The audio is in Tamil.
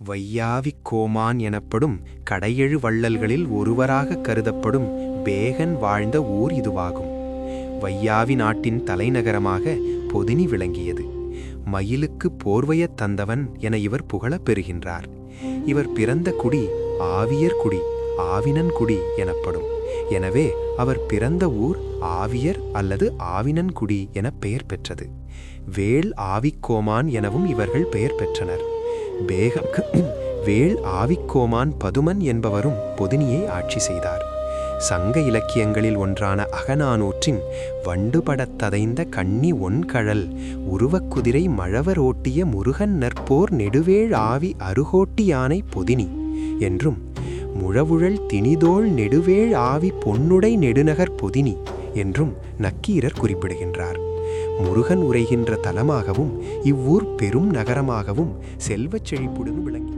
வையாவிக் கோமான் எனப்படும் கடையெழு வள்ளல்களில் ஒருவராக கருதப்படும் பேகன் வாழ்ந்த ஊர் இதுவாகும். வையாவி நாட்டின் தலைநகரமாக பொதினி விளங்கியது. மயிலுக்கு போர்வையத் தந்தவன் என இவர் புகழப் பெறுகின்றார். இவர் பிறந்த குடி ஆவியர் குடி, ஆவினன் குடி எனப்படும். எனவே அவர் பிறந்த ஊர் ஆவியர் அல்லது ஆவினன்குடி என பெயர் பெற்றது. வேள் ஆவிக்கோமான் எனவும் இவர்கள் பெயர் பெற்றனர். வேள் ஆவிக்கோமான் பதுமன் என்பவரும் பொதினியை ஆட்சி செய்தார். சங்க இலக்கியங்களில் ஒன்றான அகநானூற்றின் வண்டுபடத் ததைந்த கண்ணி ஒன்கழல் உருவக்குதிரை மழவர் ஓட்டிய முருகன் நற்போர் நெடுவேள் ஆவி அருகோட்டி யானை பொதினி என்றும் முழவுழல் திணிதோள் நெடுவேள் ஆவி பொன்னுடை நெடுநகர் பொதினி என்றும் நக்கீரர் குறிப்பிடுகின்றார். முருகன் உரைகின்ற தலமாகவும் இவ்வூர் பெரும் நகரமாகவும் செல்வச் செழிப்புடன் விளங்கி